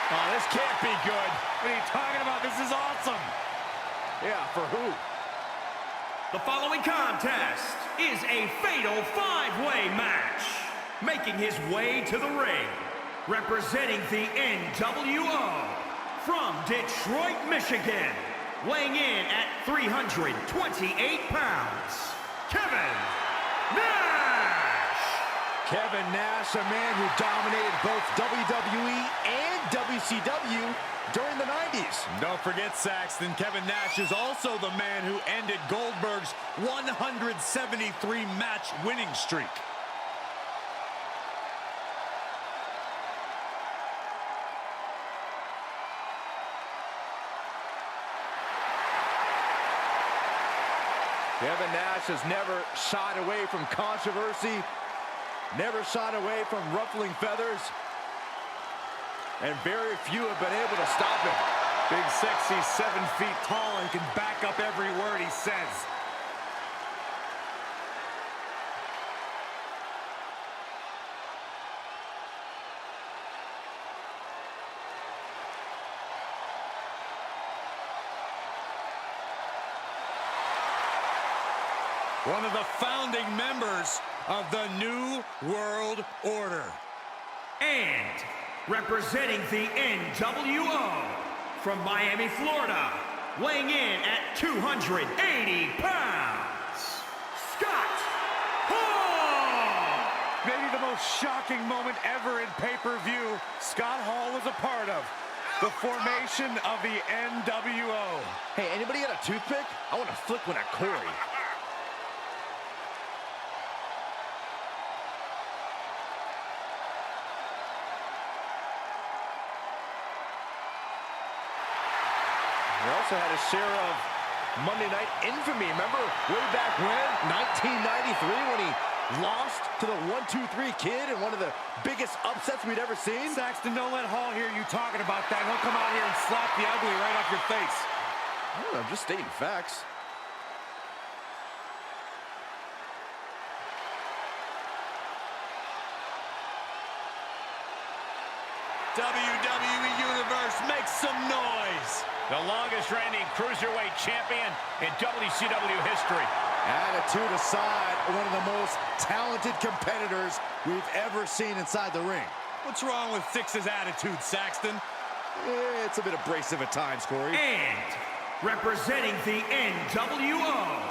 Oh, this can't be good. What are you talking about? This is awesome. Yeah, for who? The following contest is a fatal five-way match. Making his way to the ring, representing the NWO from Detroit, Michigan, weighing in at 328 pounds, Kevin Nash. Kevin Nash, a man who dominated both WWE and WCW during the 90s. Don't forget, Saxton, Kevin Nash is also the man who ended Goldberg's 173-match winning streak. Kevin Nash has never shied away from controversy, never shied away from ruffling feathers, and very few have been able to stop him. Big, sexy, 7 feet tall and can back up every word he says. One of the founding members of the New World Order. And representing the NWO from Miami, Florida, weighing in at 280 pounds, Scott Hall! Maybe the most shocking moment ever in pay-per-view Scott Hall was a part of. The formation of the NWO. Hey, anybody got a toothpick? I want to flick one at Corey. He also had a share of Monday Night infamy. Remember way back when, 1993, when he lost to the 1-2-3 Kid in one of the biggest upsets we'd ever seen? Saxton, don't let Hall hear you talking about that. He'll come out here and slap the ugly right off your face. I don't know, I'm just stating facts. WWE Universe, make some noise. The longest reigning cruiserweight champion in WCW history. Attitude aside, one of the most talented competitors we've ever seen inside the ring. What's wrong with Six's attitude, Saxton? It's a bit abrasive at times, Corey. And representing the NWO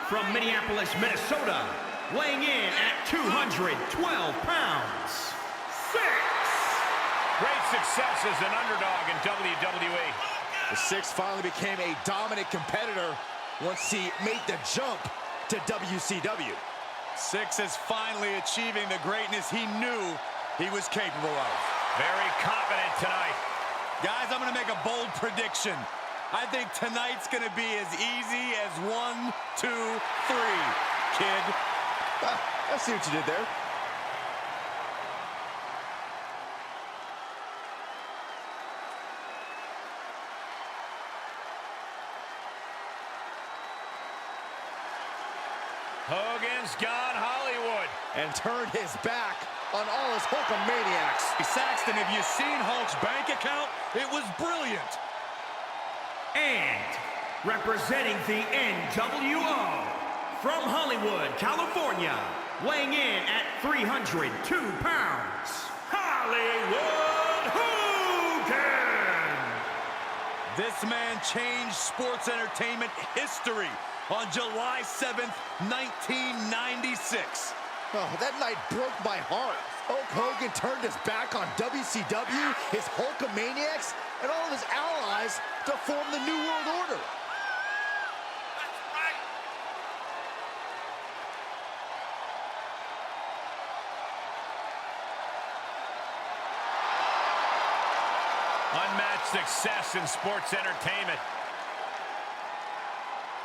from Minneapolis, Minnesota, weighing in at 212 pounds, Six. Great success as an underdog in WWE. The Six finally became a dominant competitor once he made the jump to WCW. Six is finally achieving the greatness he knew he was capable of. Very confident tonight. Guys, I'm going to make a bold prediction. I think tonight's going to be as easy as 1, 2, 3, kid. I see what you did there. Hogan's gone Hollywood. And turned his back on all his Hulkamaniacs. Saxton, have you seen Hulk's bank account? It was brilliant. And representing the NWO from Hollywood, California, weighing in at 302 pounds, Hollywood Hogan! This man changed sports entertainment history on July 7th, 1996. Oh, that night broke my heart. Hulk Hogan turned his back on WCW, his Hulkamaniacs, and all of his allies to form the New World Order. That's right. Unmatched success in sports entertainment.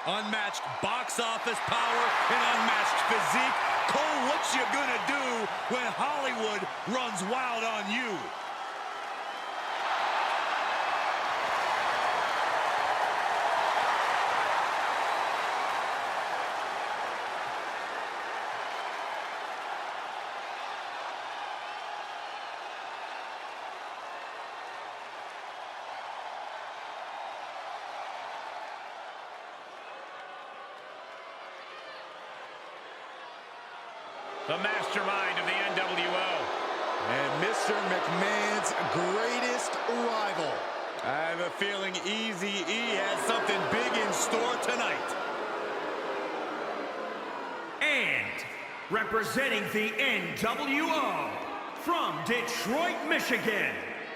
Unmatched box office power and unmatched physique. Cole, what you gonna do when Hollywood runs wild on you? the mastermind of the NWO. And Mr. McMahon's greatest rival. I have a feeling Eazy-E has something big in store tonight. And representing the NWO from Detroit, Michigan,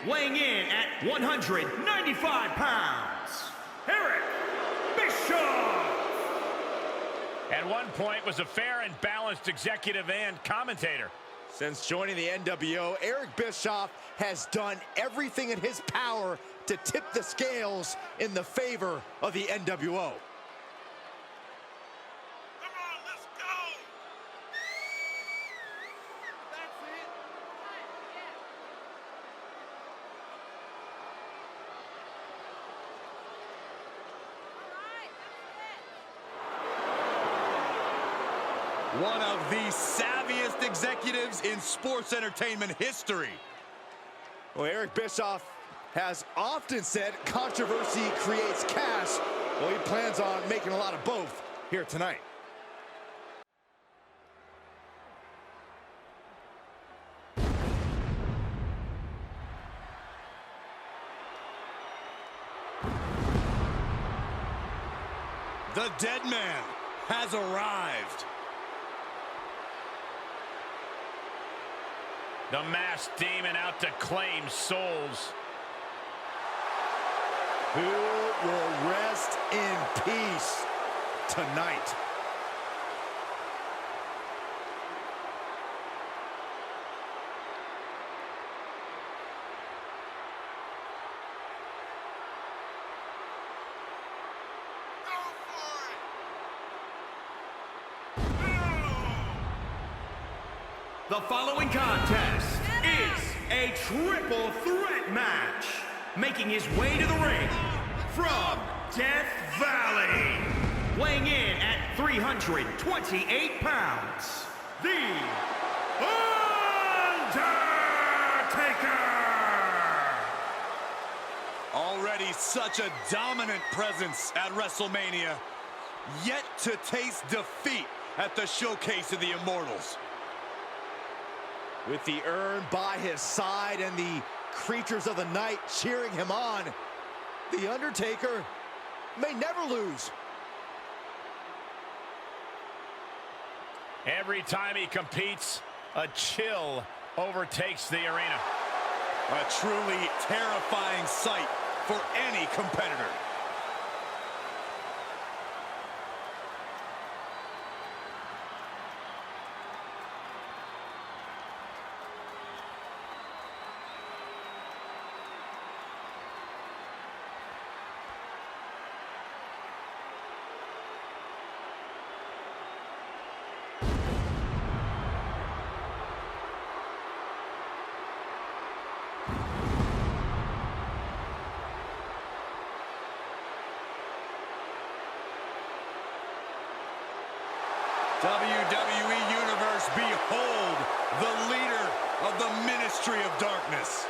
weighing in at 195 pounds, Eric Bischoff. At one point was a fair and balanced executive and commentator. Since joining the NWO, Eric Bischoff has done everything in his power to tip the scales in the favor of the NWO. One of the savviest executives in sports entertainment history. Well, Eric Bischoff has often said controversy creates cash. Well, he plans on making a lot of both here tonight. The dead man has arrived. The masked demon out to claim souls. Who will rest in peace tonight? The following contest is a triple threat match. Making his way to the ring from Death Valley, weighing in at 328 pounds, The Undertaker! Already such a dominant presence at WrestleMania, yet to taste defeat at the Showcase of the Immortals. With the urn by his side and the creatures of the night cheering him on, The Undertaker may never lose. Every time he competes, a chill overtakes the arena. A truly terrifying sight for any competitor. WWE Universe, behold the leader of the Ministry of Darkness.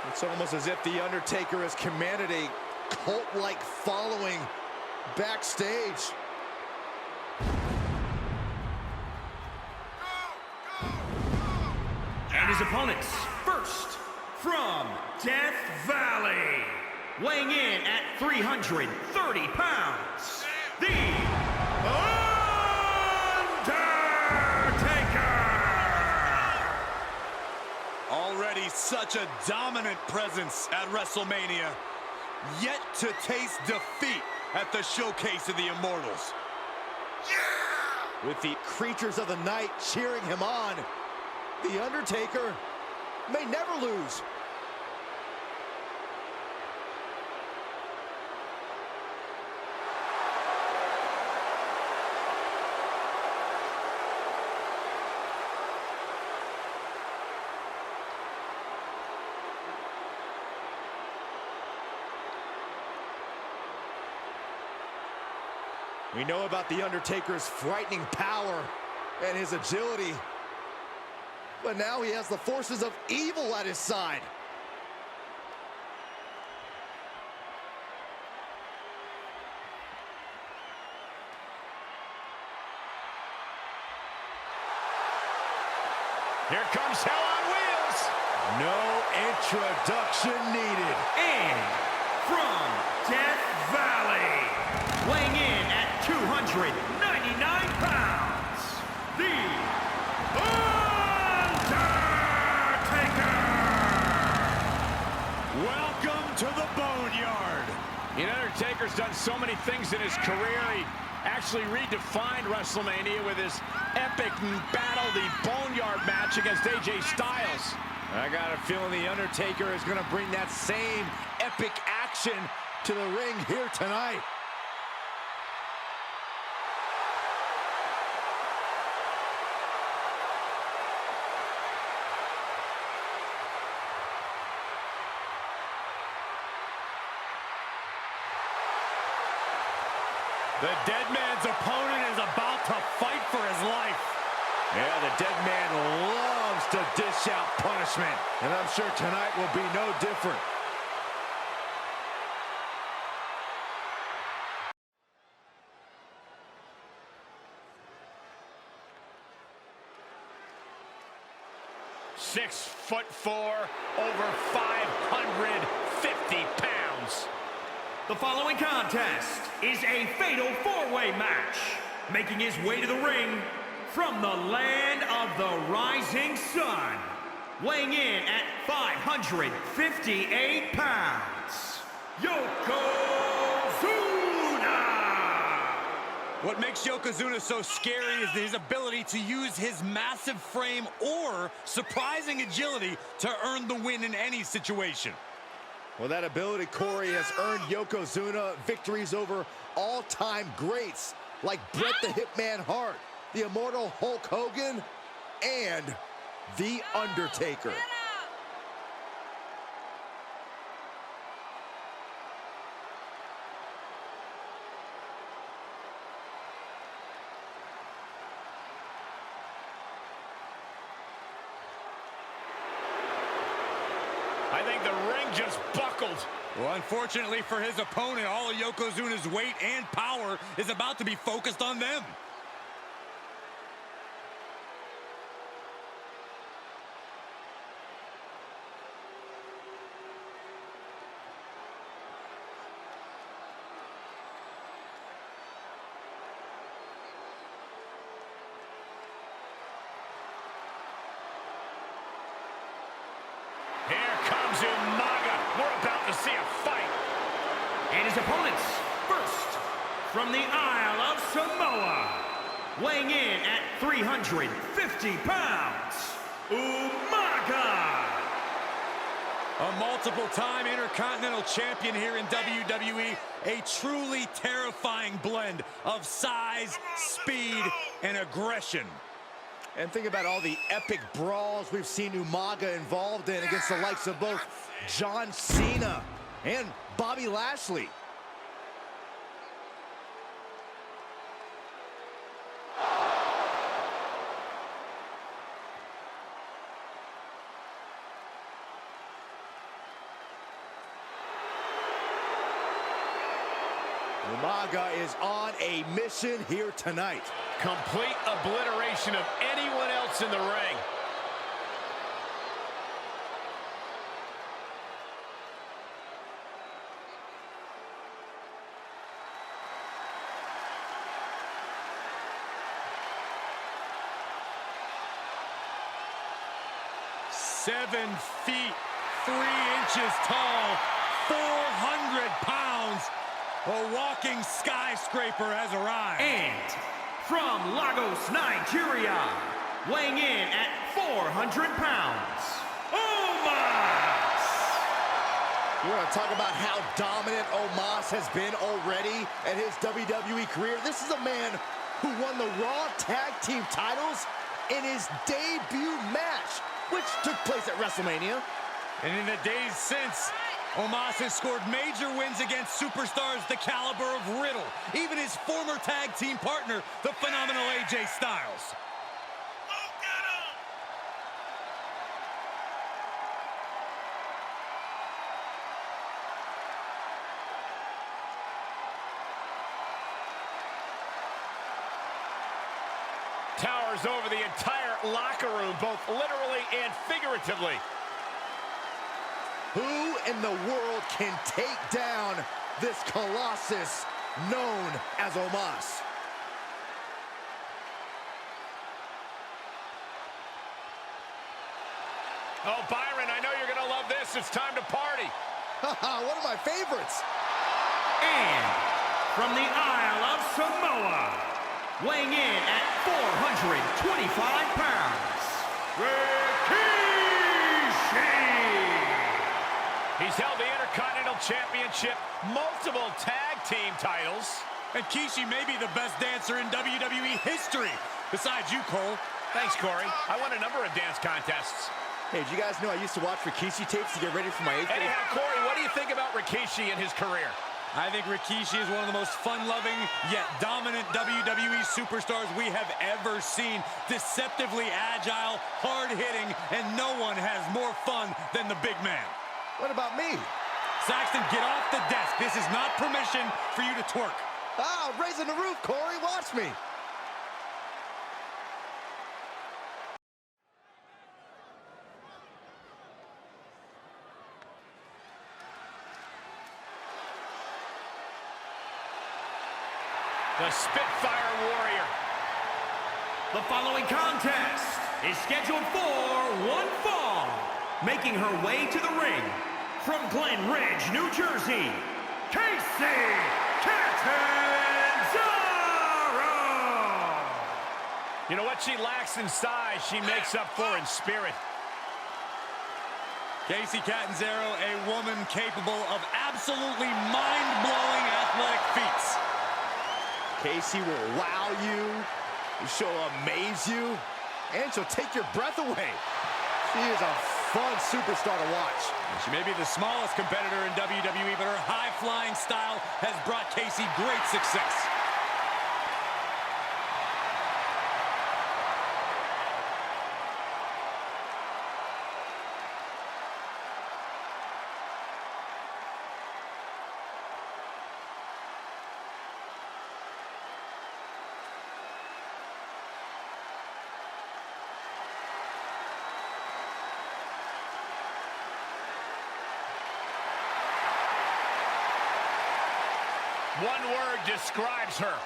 It's almost as if The Undertaker has commanded a cult-like following backstage. And his opponents, first, from Death Valley, weighing in at 330 pounds, The Undertaker! Already such a dominant presence at WrestleMania, yet to taste defeat at the Showcase of the Immortals. With the creatures of the night cheering him on, The Undertaker may never lose. We know about The Undertaker's frightening power and his agility, but now he has the forces of evil at his side. Here comes Hell on Wheels. No introduction needed. And from Death Valley, weighing in at 299 pounds, The Undertaker! Welcome to the Boneyard. You know, Undertaker's done so many things in his career. He actually redefined WrestleMania with his epic battle, the Boneyard match against AJ Styles. I got a feeling The Undertaker is going to bring that same epic action to the ring here tonight. The dead man's opponent is about to fight for his life. Yeah, the dead man loves to dish out punishment, and I'm sure tonight will be no different. .6'4", over 550 pounds. The following contest is a fatal four-way match. Making his way to the ring from the land of the rising sun, weighing in at 558 pounds, Yokozuna! What makes Yokozuna so scary is his ability to use his massive frame or surprising agility to earn the win in any situation. Well, that ability, Corey, has earned Yokozuna victories over all-time greats like Bret the Hitman Hart, the immortal Hulk Hogan, and The Undertaker. I think the ring just buckled. Well, unfortunately for his opponent, all of Yokozuna's weight and power is about to be focused on them. Here comes Umaga. We're about to see a fight. And his opponents, first, from the Isle of Samoa, weighing in at 350 pounds, Umaga! A multiple-time Intercontinental Champion here in WWE, a truly terrifying blend of size, speed, and aggression. And think about all the epic brawls we've seen Umaga involved in against the likes of both John Cena and Bobby Lashley. Umaga is on a mission here tonight. Complete obliteration of anyone else in the ring. Seven feet, 3 inches tall, 400 pounds. A walking skyscraper has arrived. And from Lagos, Nigeria, weighing in at 400 pounds, Omos! You want to talk about how dominant Omos has been already at his WWE career? This is a man who won the Raw Tag Team titles in his debut match, which took place at WrestleMania. And in the days since, Omos has scored major wins against superstars the caliber of Riddle, even his former tag team partner, the phenomenal AJ Styles. Towers over the entire locker room, both literally and figuratively. Who in the world can take down this colossus known as Omos? Oh, Byron, I know you're going to love this. It's time to party. One of my favorites. And from the Isle of Samoa, weighing in at 425 pounds, Rikishi! He's held the Intercontinental Championship, multiple tag team titles. And Rikishi may be the best dancer in WWE history, besides you, Cole. Thanks, Corey. I won a number of dance contests. Hey, did you guys know I used to watch Rikishi tapes to get ready for my 8th grade? Anyhow, Corey, what do you think about Rikishi and his career? I think Rikishi is one of the most fun-loving, yet dominant WWE superstars we have ever seen. Deceptively agile, hard-hitting, and no one has more fun than the big man. What about me? Saxton, get off the desk. This is not permission for you to twerk. Ah, raising the roof, Corey. Watch me. The Spitfire Warrior. The following contest is scheduled for one fall. Making her way to the ring from Glen Ridge, New Jersey, Casey Catanzaro. You know what she lacks in size, she makes up for in spirit. Casey Catanzaro, a woman capable of absolutely mind-blowing athletic feats. Casey will wow you, she'll amaze you, and she'll take your breath away. She is a fun superstar to watch. She may be the smallest competitor in WWE, but her high-flying style has brought Casey great success. One word describes her.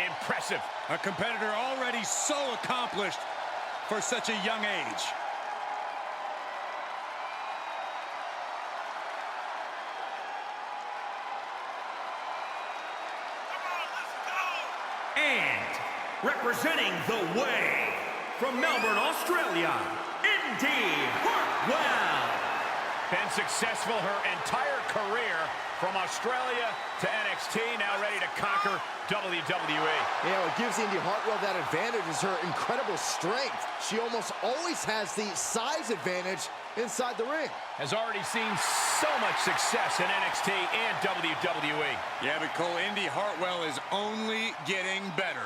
Impressive. A competitor already so accomplished for such a young age. And representing the way from Melbourne, Australia, Indy Hartwell. Been successful her entire career from Australia to NXT, now ready to conquer WWE. You know, what gives Indy Hartwell that advantage is her incredible strength. She almost always has the size advantage inside the ring. Has already seen so much success in NXT and WWE. Yeah, but Cole, Indy Hartwell is only getting better.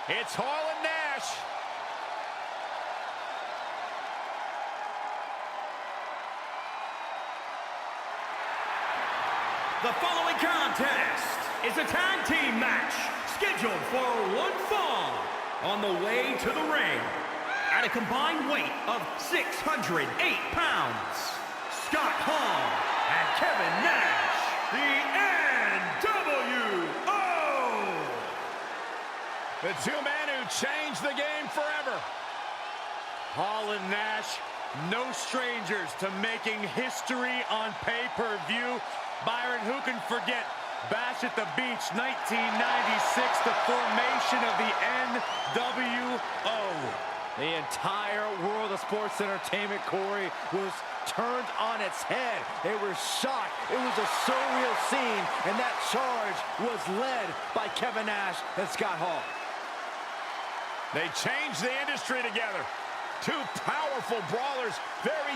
It's Hall and Nash. The following contest is a tag team match scheduled for one fall. On the way to the ring, at a combined weight of 608 pounds, Scott Hall and Kevin Nash, the NWO. The two men who changed the game forever. Hall and Nash, no strangers to making history on pay-per-view. Byron, who can forget Bash at the Beach 1996, the formation of the NWO. The entire world of sports entertainment, Corey, was turned on its head. They were shocked. It was a surreal scene, and that charge was led by Kevin Nash and Scott Hall. They changed the industry together. Two powerful brawlers, very...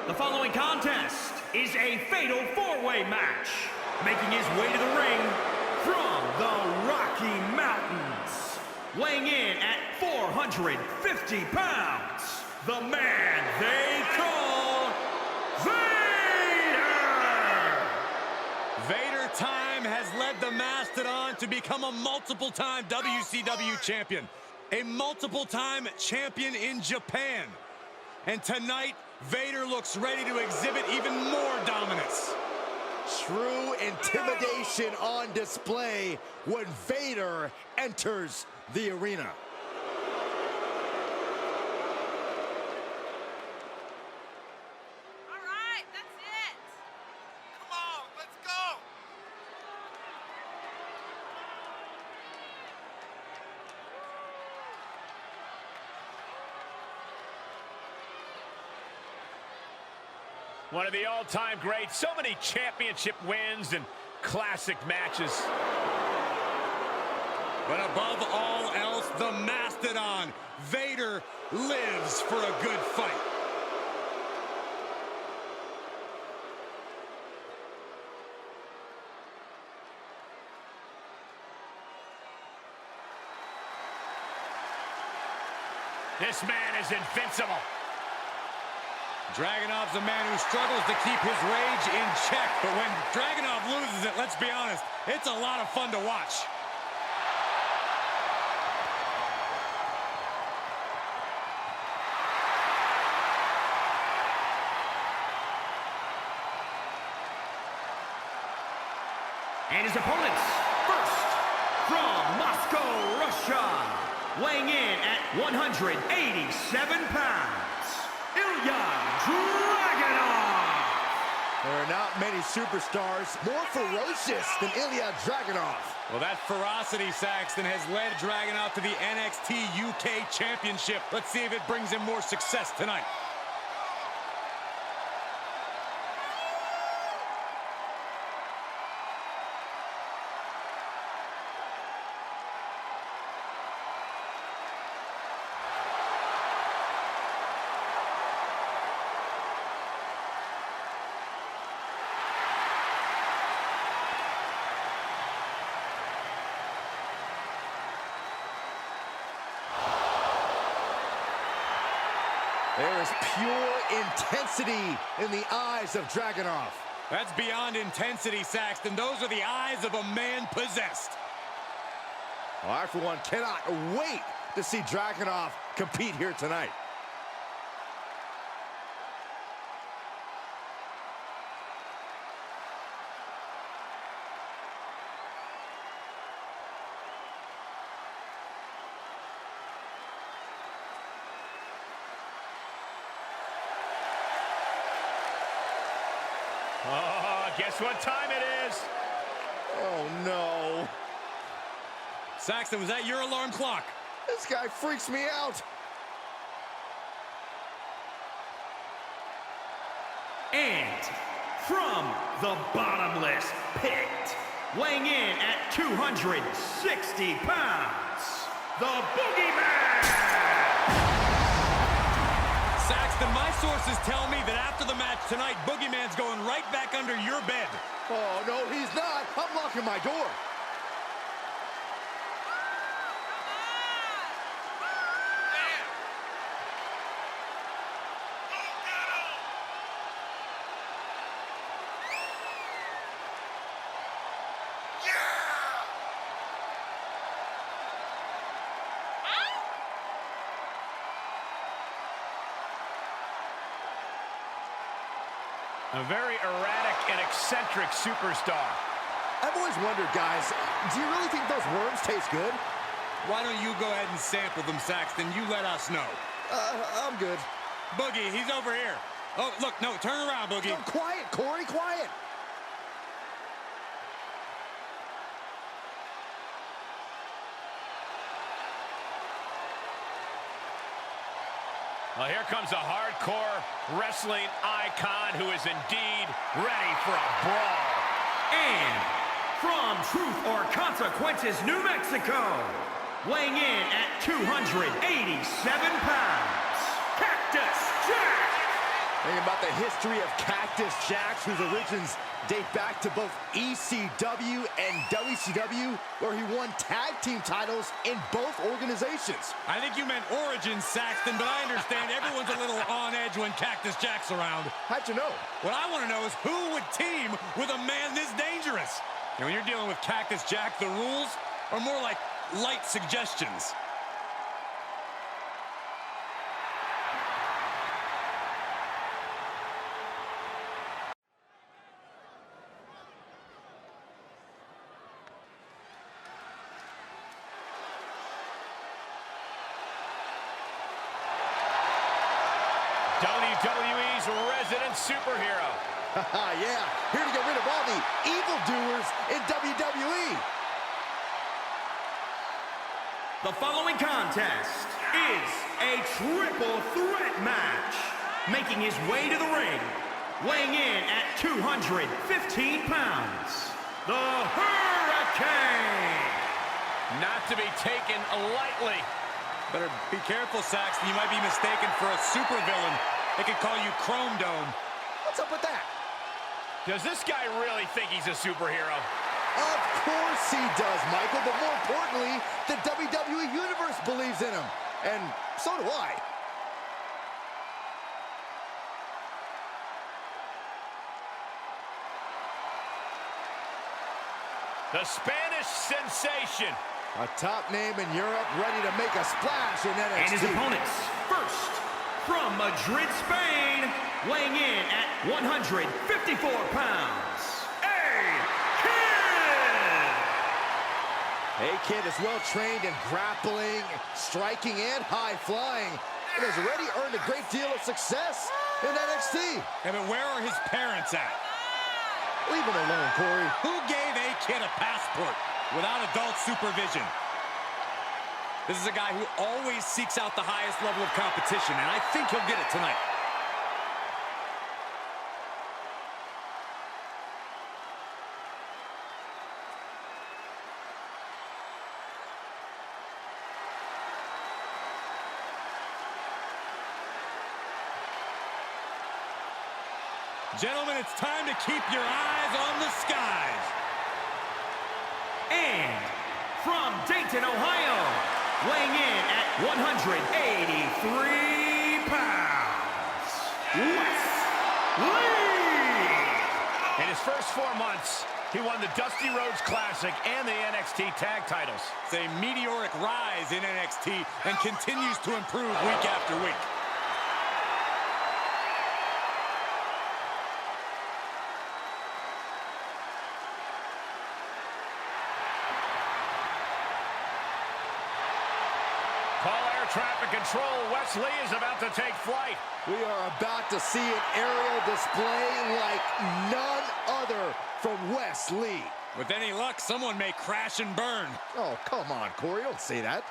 The following contest is a fatal four-way match. Making his way to the ring from the Rocky Mountains. Weighing in at 450 pounds, the man they call Vader! Vader time has led the Mastodon to become a multiple-time WCW champion. A multiple-time champion in Japan. And tonight, Vader looks ready to exhibit even more dominance. True intimidation on display when Vader enters the arena. All right, that's it. Come on, let's go. One of the all-time greats. So many championship wins and classic matches. But above all else, the Mastodon, Vader, lives for a good fight. This man is invincible. Dragunov's a man who struggles to keep his rage in check, but when Dragunov loses it, let's be honest, it's a lot of fun to watch. And his opponents, first, from Moscow, Russia, weighing in at 187 pounds, Dragunov! There are not many superstars more ferocious than Ilya Dragunov. Well, that ferocity, Saxton, has led Dragunov to the NXT UK Championship. Let's see if it brings him more success tonight. There is pure intensity in the eyes of Dragunov. That's beyond intensity, Saxton. Those are the eyes of a man possessed. Well, I, for one, cannot wait to see Dragunov compete here tonight. Oh, guess what time it is? Oh, no. Saxton, was that your alarm clock? This guy freaks me out. And from the bottomless pit, weighing in at 260 pounds, the Boogeyman! Saxton, my sources tell me that after the match tonight, Boogeyman's going right back under your bed. Oh, no, he's not. I'm locking my door. A very erratic and eccentric superstar. I've always wondered, guys, do you really think those worms taste good? Why don't you go ahead and sample them, Saxton? You let us know. I'm good. Boogie, he's over here. Oh, look, no, turn around, Boogie. No, quiet, Corey, quiet. Well, here comes a hardcore wrestling icon who is indeed ready for a brawl. And from Truth or Consequences, New Mexico, weighing in at 287 pounds, Cactus Jack! Thinking about the history of Cactus Jack, whose origins date back to both ECW and WCW, where he won tag team titles in both organizations. I think you meant origins, Saxton, but I understand everyone's a little on edge when Cactus Jack's around. How'd you know? What I want to know is who would team with a man this dangerous? And when you're dealing with Cactus Jack, the rules are more like light suggestions. WWE's resident superhero. Yeah, here to get rid of all the evildoers in WWE. The following contest is a triple threat match. Making his way to the ring, weighing in at 215 pounds, the Hurricane. Not to be taken lightly. Better be careful, Saxton. You might be mistaken for a supervillain. They could call you Chrome Dome. What's up with that? Does this guy really think he's a superhero? Of course he does, Michael, but more importantly, the WWE Universe believes in him. And so do I. The Spanish sensation. A top name in Europe, ready to make a splash in NXT. And his opponents, first, from Madrid, Spain, weighing in at 154 pounds, A-Kid is well trained in grappling, striking, and high flying, and has already earned a great deal of success in NXT. Hey, but where are his parents at? Leave him alone, Corey. Who gave A-Kid a passport without adult supervision? This is a guy who always seeks out the highest level of competition, and I think he'll get it tonight. Gentlemen, it's time to keep your eyes on the skies. And from Dayton, Ohio, weighing in at 183 pounds, Wes Lee. In his first 4 months, he won the Dusty Rhodes Classic and the NXT Tag Titles. It's a meteoric rise in NXT and continues to improve week after week. Traffic control. Wes Lee is about to take flight. We are about to see an aerial display like none other from Wes Lee. With any luck, someone may crash and burn. Oh, come on, Corey. Don't say that.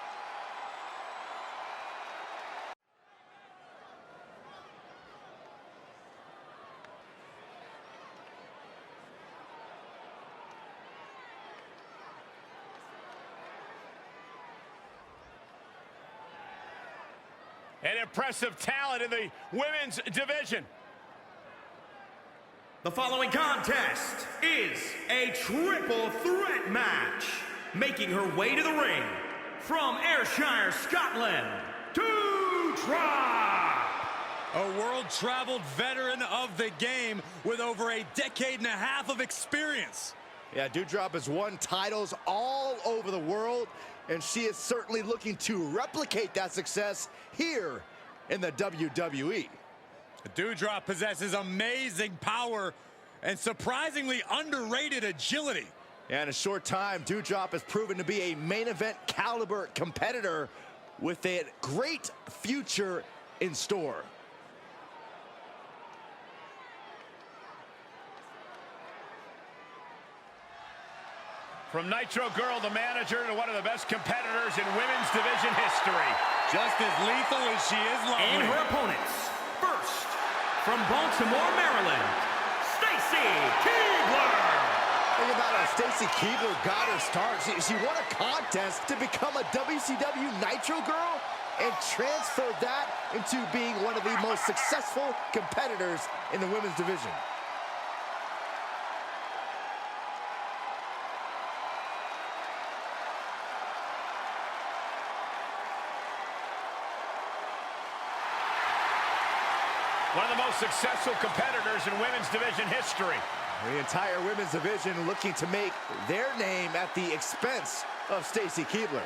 An impressive talent in the women's division. The following contest is a triple threat match. Making her way to the ring, from Ayrshire, Scotland, Doudrop. A world-traveled veteran of the game with over a decade and a half of experience. Yeah, Doudrop has won titles all over the world, and she is certainly looking to replicate that success here in the WWE. Doudrop possesses amazing power and surprisingly underrated agility. And in a short time, Doudrop has proven to be a main event caliber competitor with a great future in store. From Nitro Girl, the manager, to one of the best competitors in women's division history. Just as lethal as she is lovely. And her opponents, first, from Baltimore, Maryland, Stacy Keibler. Think about how Stacy Keibler got her start. She won a contest to become a WCW Nitro Girl. and transfer that into being one of the most successful competitors in the women's division. One of the most successful competitors in women's division history. The entire women's division looking to make their name at the expense of Stacy Keibler.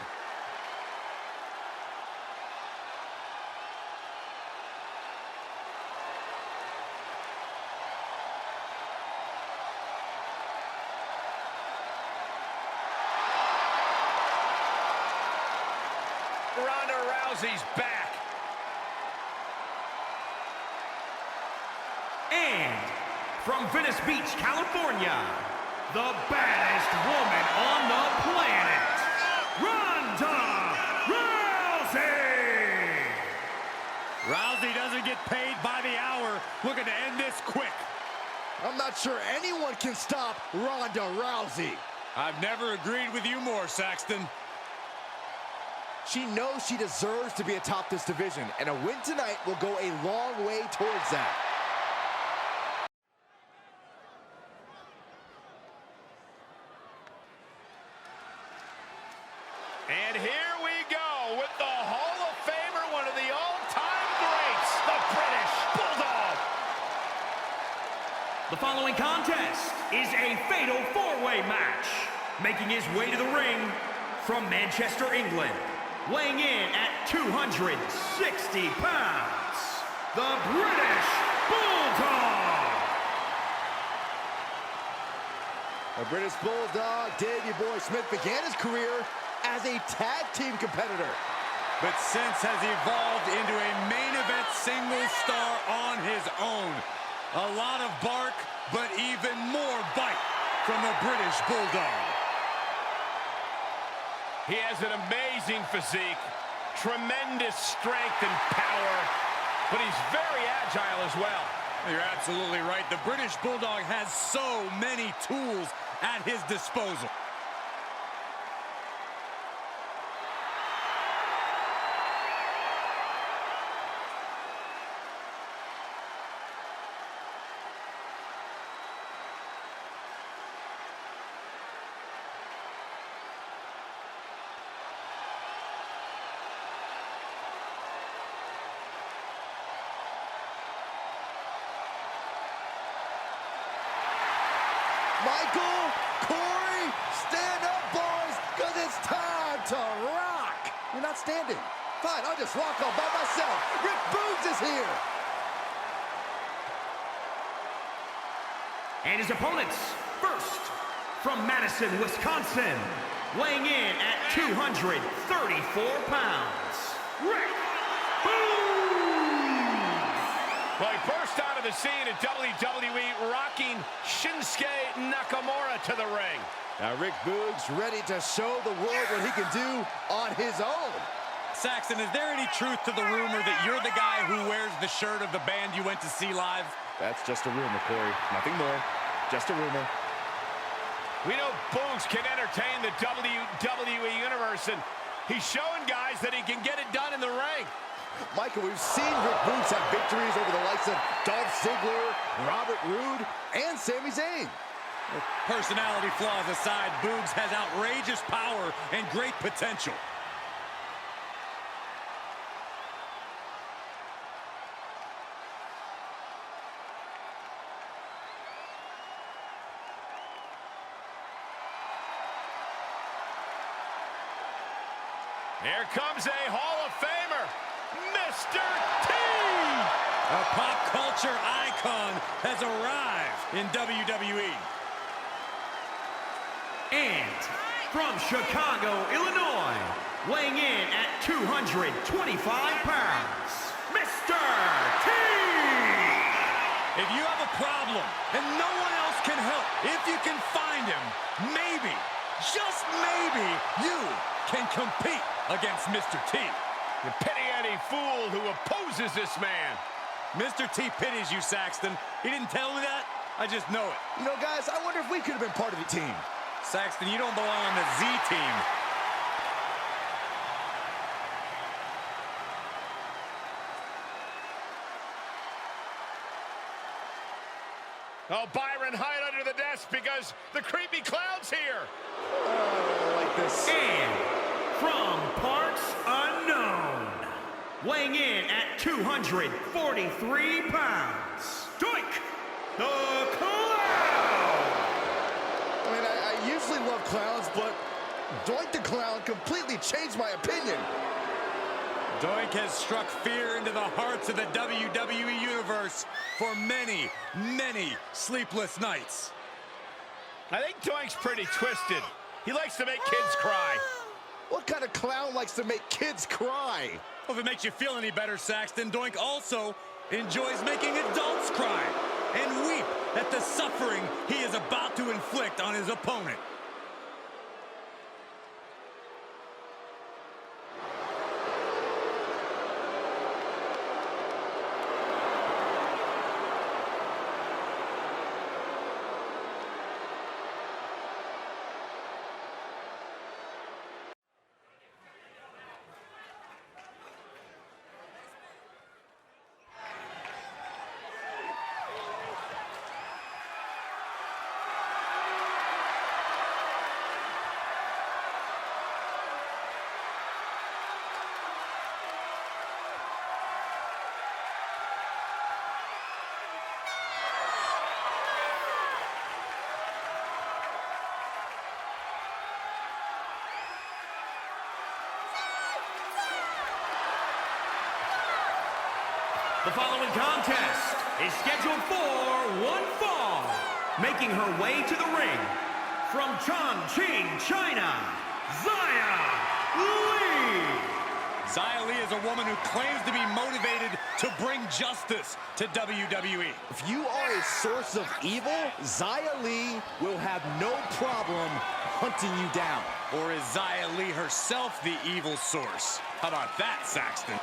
Ronda Rousey's back. And from Venice Beach, California, the baddest woman on the planet, Ronda Rousey! Rousey doesn't get paid by the hour, looking to end this quick. I'm not sure anyone can stop Ronda Rousey. I've never agreed with you more, Saxton. She knows she deserves to be atop this division, and a win tonight will go a long way towards that. And here we go with the Hall of Famer, one of the all-time greats, the British Bulldog. The following contest is a fatal four-way match. Making his way to the ring from Manchester, England, weighing in at 260 pounds, the British Bulldog. The British Bulldog, Davey Boy Smith, began his career as a tag team competitor, but since has evolved into a main event single star on his own. A lot of bark, but even more bite from the British Bulldog. He has an amazing physique, tremendous strength and power, but he's very agile as well. You're absolutely right. The British Bulldog has so many tools at his disposal. Michael, Corey, stand up, boys, because it's time to rock. You're not standing. Fine, I'll just rock all by myself. Rick Boogs is here. And his opponents, first, from Madison, Wisconsin, weighing in at 234 pounds, Rick Boogs! Well, he burst out of the scene at WWE, rocking Shinsuke Nakamura to the ring. Now Rick Boogs ready to show the world what he can do on his own. Saxton, is there any truth to the rumor that you're the guy who wears the shirt of the band you went to see live? That's just a rumor, Corey. Nothing more. Just a rumor. We know Boogs can entertain the WWE Universe, and he's showing guys that he can get it done in the ring. Michael, we've seen Rick Boogs have victories over the likes of Dolph Ziggler, Robert Roode, and Sami Zayn. Personality flaws aside, Boogs has outrageous power and great potential. Here comes a Hall of Famer, Mr. T! A pop culture icon has arrived in WWE. And from Chicago, Illinois, weighing in at 225 pounds, Mr. T! If you have a problem and no one else can help, if you can find him, maybe, just maybe, you can compete against Mr. T. You pity any fool who opposes this man. Mr. T pities you, Saxton. He didn't tell me that. I just know it. You know, guys, I wonder if we could have been part of the team. Saxton, you don't belong on the Z team. Oh, Byron, hide under the desk because the creepy clown's here. Like this. And from parts unknown, weighing in at 243 pounds, Doink the Clown! I mean, I usually love clowns, but Doink the Clown completely changed my opinion. Doink has struck fear into the hearts of the WWE Universe for many, many sleepless nights. I think Doink's pretty twisted. He likes to make kids cry. What kind of clown likes to make kids cry? Well, if it makes you feel any better, Saxton, Doink also enjoys making adults cry and weep at the suffering he is about to inflict on his opponent. The following contest is scheduled for one fall. Making her way to the ring, from Chongqing, China, Xia Li. Xia Li is a woman who claims to be motivated to bring justice to WWE. If you are a source of evil, Xia Li will have no problem hunting you down. Or is Xia Li herself the evil source? How about that, Saxton?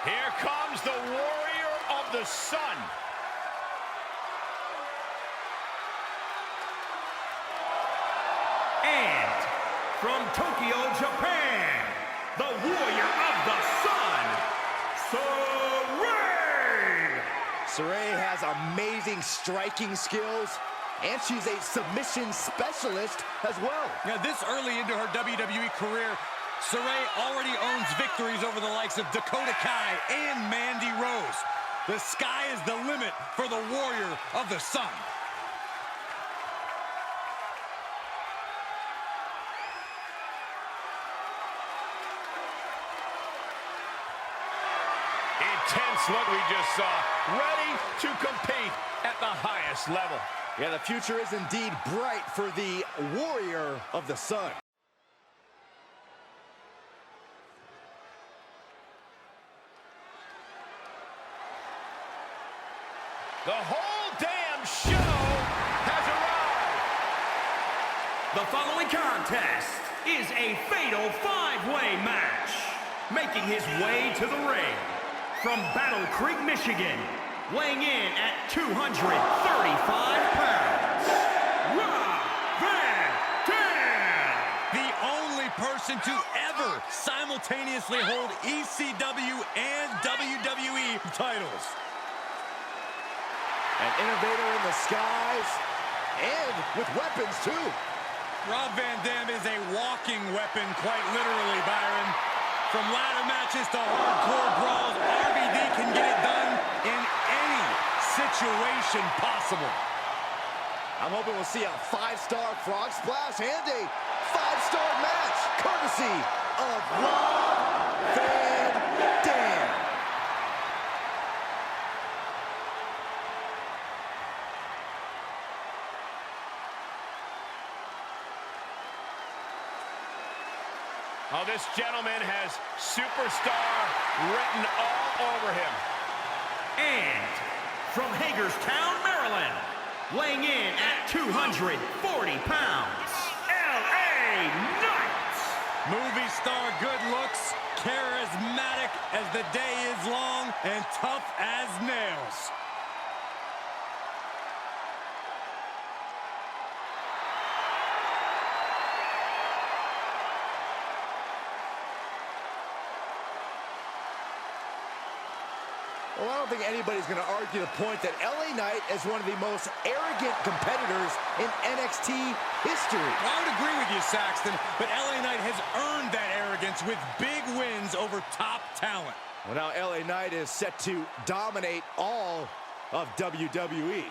Here comes the Warrior of the Sun. And from Tokyo, Japan, the Warrior of the Sun, Saray! Saray has amazing striking skills, and she's a submission specialist as well. Now, this early into her WWE career, Saray already owns victories over the likes of Dakota Kai and Mandy Rose. The sky is the limit for the Warrior of the Sun. Intense look we just saw. Ready to compete at the highest level. Yeah, the future is indeed bright for the Warrior of the Sun. The whole damn show has arrived. The following contest is a fatal five-way match. Making his way to the ring, from Battle Creek, Michigan, weighing in at 235 pounds, Rob Van Dam! The only person to ever simultaneously hold ECW and WWE titles. An innovator in the skies, and with weapons too. Rob Van Dam is a walking weapon, quite literally, Byron. From ladder matches to hardcore brawls, RVD can get it done in any situation possible. I'm hoping we'll see a 5-star frog splash and a 5-star match, courtesy of Rob Van Dam. Oh, this gentleman has superstar written all over him. And from Hagerstown, Maryland, weighing in at 240 pounds, LA Knight. Movie star good looks, charismatic as the day is long, and tough as nails. Well, I don't think anybody's going to argue the point that LA Knight is one of the most arrogant competitors in NXT history. I would agree with you, Saxton, but LA Knight has earned that arrogance with big wins over top talent. Well, now LA Knight is set to dominate all of WWE.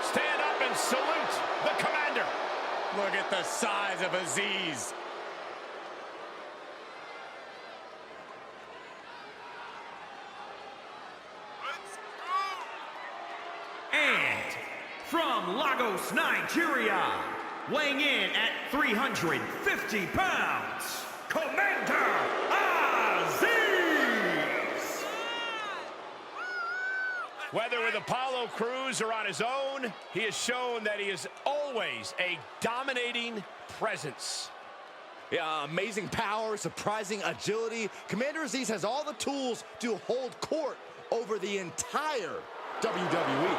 Stand up and salute the commander. Look at the size of Aziz. Let's go! And from Lagos, Nigeria, weighing in at 350 pounds, Commander Aziz! Whether with Apollo Crews or on his own, he has shown that he is always a dominating presence. Yeah, amazing power, surprising agility. Commander Aziz has all the tools to hold court over the entire WWE.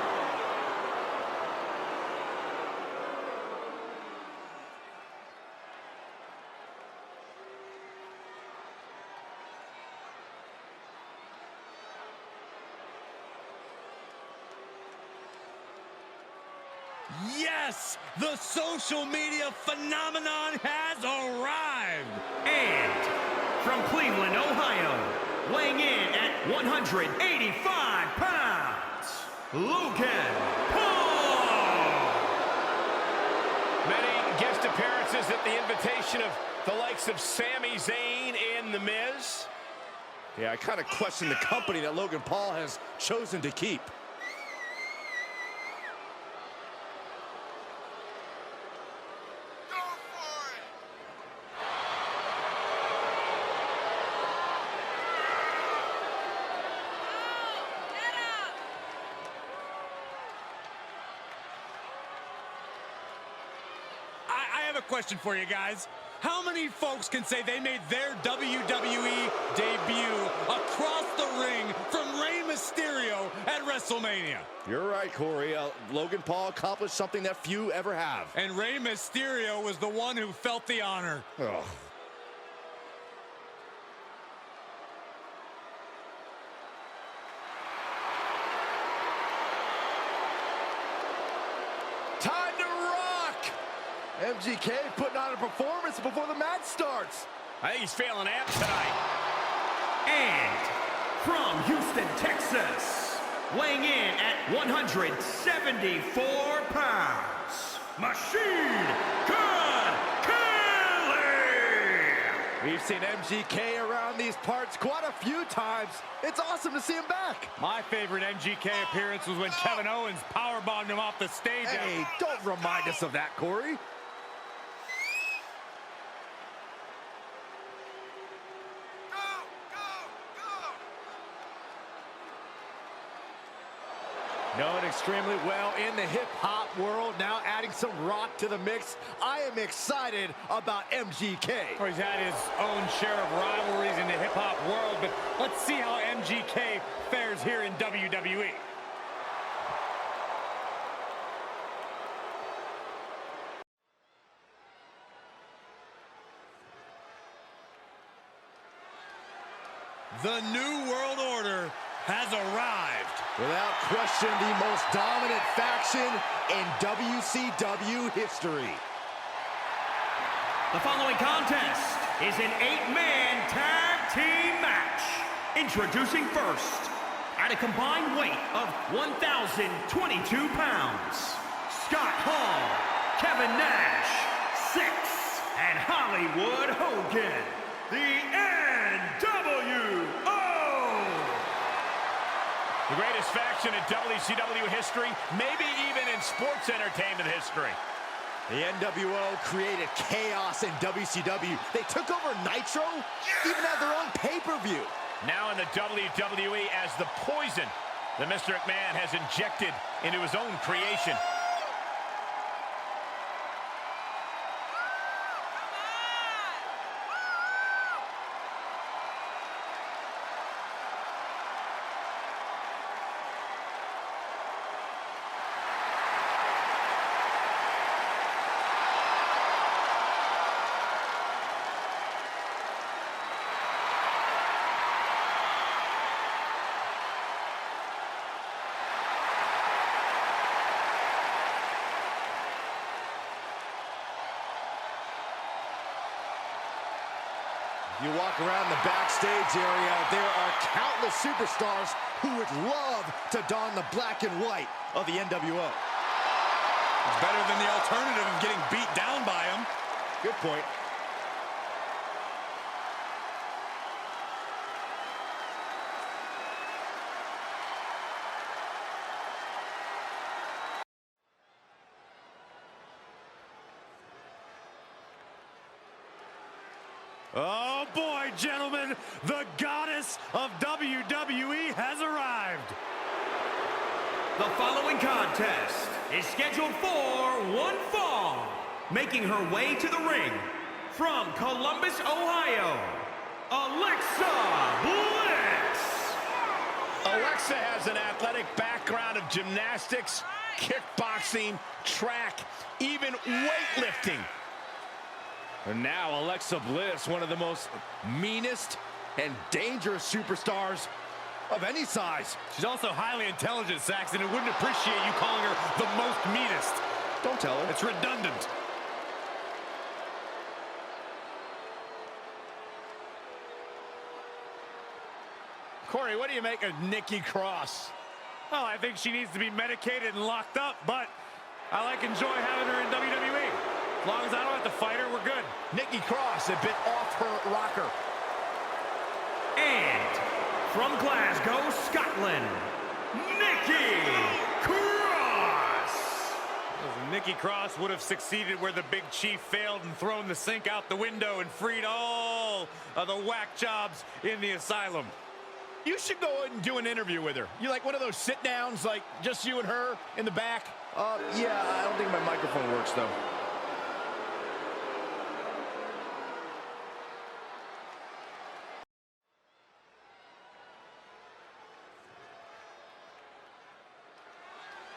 Yes, the social media phenomenon has arrived. And from Cleveland, Ohio, weighing in at 185 pounds, Logan Paul! Many guest appearances at the invitation of the likes of Sami Zayn and The Miz. Yeah, I kind of question the company that Logan Paul has chosen to keep. Go for it! Get up! I have a question for you guys. How many folks can say they made their WWE debut across the ring from Rey Mysterio at WrestleMania? You're right, Corey. Logan Paul accomplished something that few ever have. And Rey Mysterio was the one who felt the honor. Oh. Time to rock! MGK putting on a performance before the match starts. I think he's feeling amped tonight. And from Houston, Texas, weighing in at 174 pounds, Machine Gun Kelly! We've seen MGK around these parts quite a few times. It's awesome to see him back. My favorite MGK appearance was when Kevin Owens powerbombed him off the stage. Hey, don't remind us of that, Corey. Go, go, go! Known extremely well in the hip-hop world, now adding some rock to the mix. I am excited about MGK. He's had his own share of rivalries in the hip-hop world, but let's see how MGK fares here in WWE. The New World Order has arrived. Without question, the most dominant faction in WCW history. The following contest is an 8-man tag team match. Introducing first, at a combined weight of 1,022 pounds, Scott Hall, Kevin Nash, Six, and Hollywood Hogan, the NWO. The greatest faction in WCW history, maybe even in sports entertainment history. The NWO created chaos in WCW. They took over Nitro, even had their own pay-per-view. Now in the WWE as the poison that Mr. McMahon has injected into his own creation. You walk around the backstage area, there are countless superstars who would love to don the black and white of the NWO. It's better than the alternative of getting beat down by him. Good point. Oh boy, gentlemen, the goddess of WWE has arrived. The following contest is scheduled for one fall. Making her way to the ring from Columbus, Ohio, Alexa Bliss. Alexa has an athletic background of gymnastics, kickboxing, track, even weightlifting. And now Alexa Bliss, one of the most meanest and dangerous superstars of any size. She's also highly intelligent, Saxton, and wouldn't appreciate you calling her the most meanest. Don't tell her. It's redundant. Corey, what do you make of Nikki Cross? Well, I think she needs to be medicated and locked up, but I enjoy having her in WWE. As long as I don't have to fight her, we're good. Nikki Cross a bit off her rocker. And from Glasgow, Scotland, Nikki Cross. Nikki Cross would have succeeded where the Big Chief failed and thrown the sink out the window and freed all of the whack jobs in the asylum. You should go and do an interview with her. You like one of those sit-downs, like just you and her in the back? Yeah, I don't think my microphone works, though.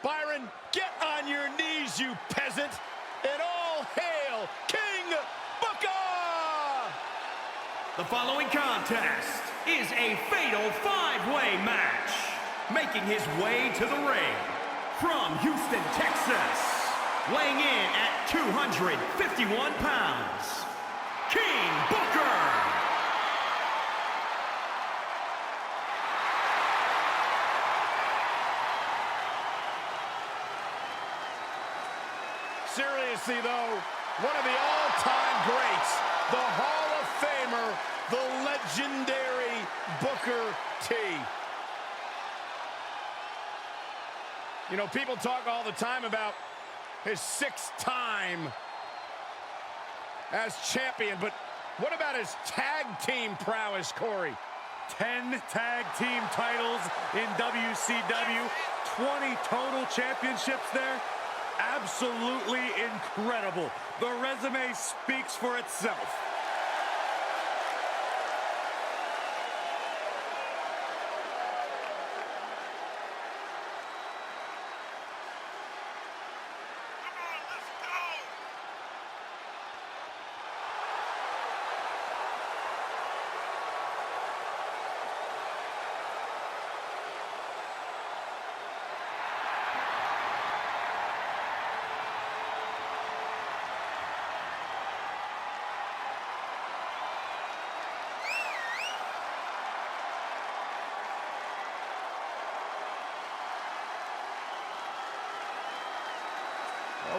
Byron, get on your knees, you peasant, and all hail King Booker! The following contest is a fatal five-way match. Making his way to the ring from Houston, Texas, weighing in at 251 pounds, King Booker. Seriously, though, one of the all-time greats, the Hall of Famer, the legendary Booker T. You know, people talk all the time about his sixth time as champion, but what about his tag team prowess, Corey? 10 tag team titles in WCW, 20 total championships there. Absolutely incredible. The resume speaks for itself.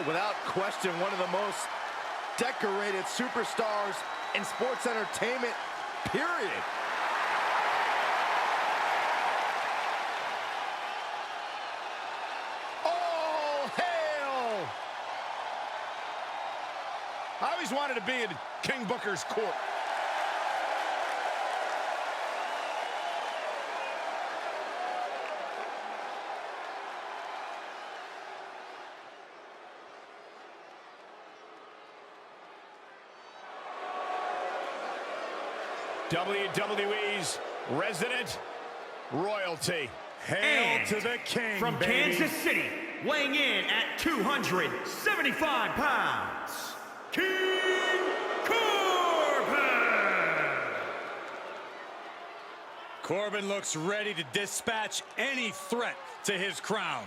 Without question, one of the most decorated superstars in sports entertainment, period. always wanted to be in King Booker's court. WWE's resident royalty. Hail to the king, from baby. Kansas City, weighing in at 275 pounds, King Corbin! Corbin looks ready to dispatch any threat to his crown.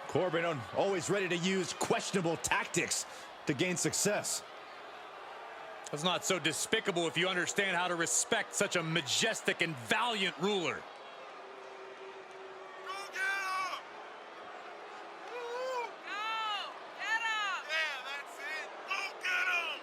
Corbin always ready to use questionable tactics to gain success. That's not so despicable if you understand how to respect such a majestic and valiant ruler. Go get him! Woo! Go! Get him! Yeah, that's it. Go get him!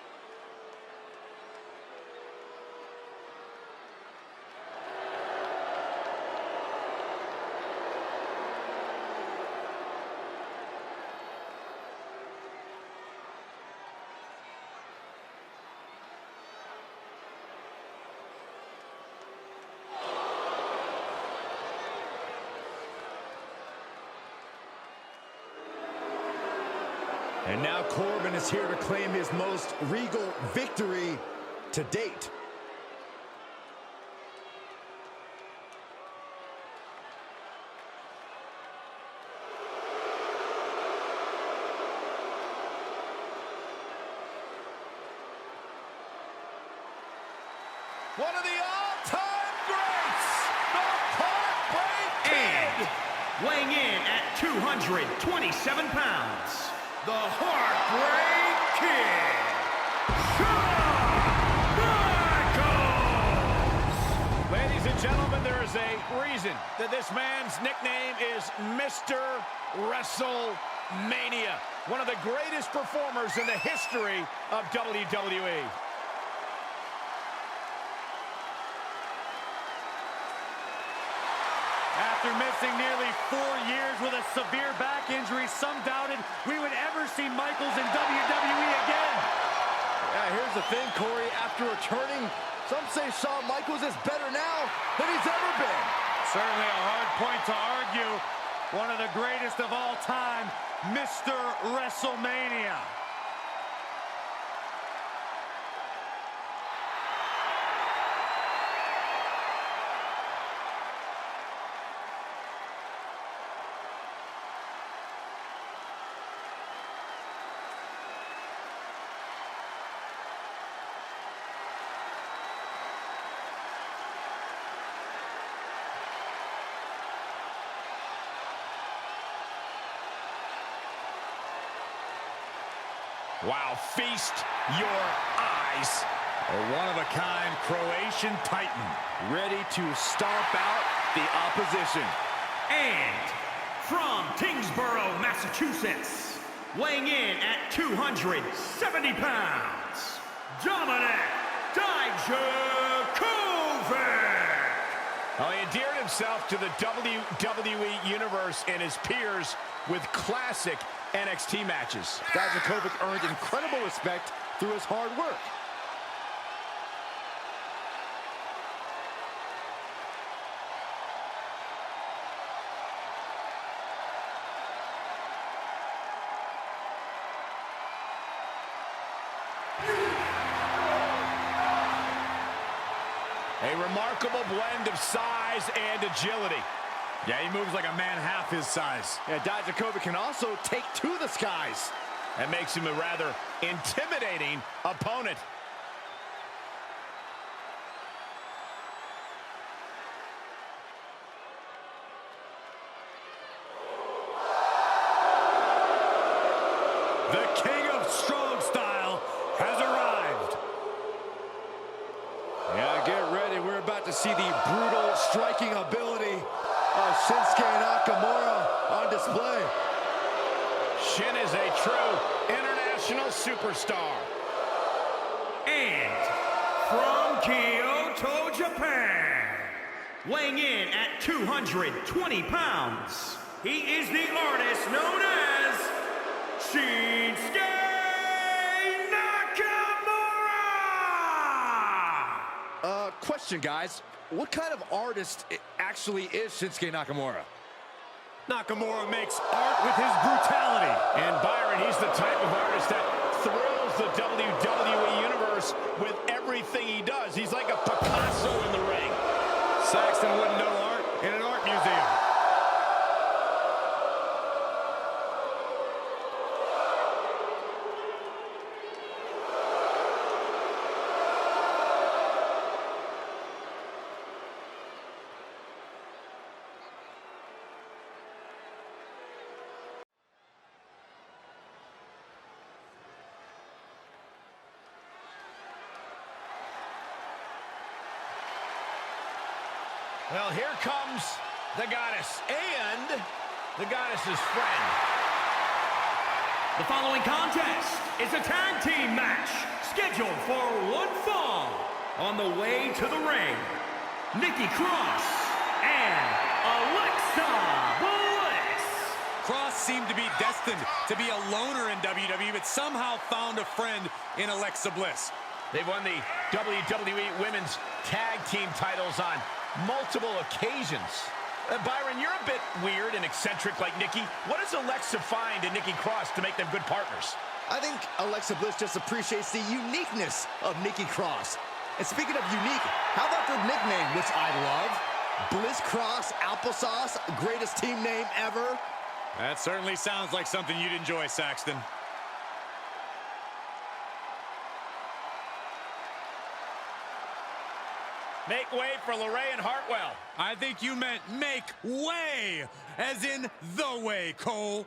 And now Corbin is here to claim his most regal victory to date. One of the all-time greats, the Heartbreak Kid! Weighing in at 227 pounds, the Heartbreak Kid, Shawn Michaels! Ladies and gentlemen, there is a reason that this man's nickname is Mr. WrestleMania. One of the greatest performers in the history of WWE. After missing nearly 4 years with a severe back injury, some doubted we would ever see Michaels in WWE again. Yeah, here's the thing, Corey. After returning, some say Shawn Michaels is better now than he's ever been. Certainly a hard point to argue. One of the greatest of all time, Mr. WrestleMania. Wow, feast your eyes. A one-of-a-kind Croatian titan. Ready to stomp out the opposition. And from Kingsborough, Massachusetts, weighing in at 270 pounds, Dominic Dijakovic! Well, he endeared himself to the WWE Universe and his peers with classic NXT matches. Dijakovic earned incredible respect through his hard work. A remarkable blend of size and agility. Yeah, he moves like a man half his size. Yeah, Dijakovic can also take to the skies. That makes him a rather intimidating opponent. The king of strong style has arrived. Yeah, get ready. We're about to see the brutal striking ability of Shinsuke Nakamura on display. Shin is a true international superstar. And from Kyoto, Japan, weighing in at 220 pounds, he is the artist known as Shinsuke Nakamura! question, guys. What kind of artist actually is Shinsuke Nakamura? Nakamura makes art with his brutality. And Byron, he's the type of artist that thrills the WWE Universe with everything he does. He's like a Picasso in the ring. Saxton wouldn't know art in an art museum. Well, here comes the goddess and the goddess's friend. The following contest is a tag team match scheduled for one fall. On the way to the ring, Nikki Cross and Alexa Bliss. Cross seemed to be destined to be a loner in WWE, but somehow found a friend in Alexa Bliss. They've won the WWE Women's Tag Team titles on multiple occasions. Byron, you're a bit weird and eccentric like Nikki. What does Alexa find in Nikki Cross to make them good partners? I think Alexa Bliss just appreciates the uniqueness of Nikki Cross. And speaking of unique, how about the nickname, which I love? Bliss Cross Applesauce, greatest team name ever. That certainly sounds like something you'd enjoy, Saxton. Make way for LeRae and Hartwell. I think you meant make way, as in the way, Cole.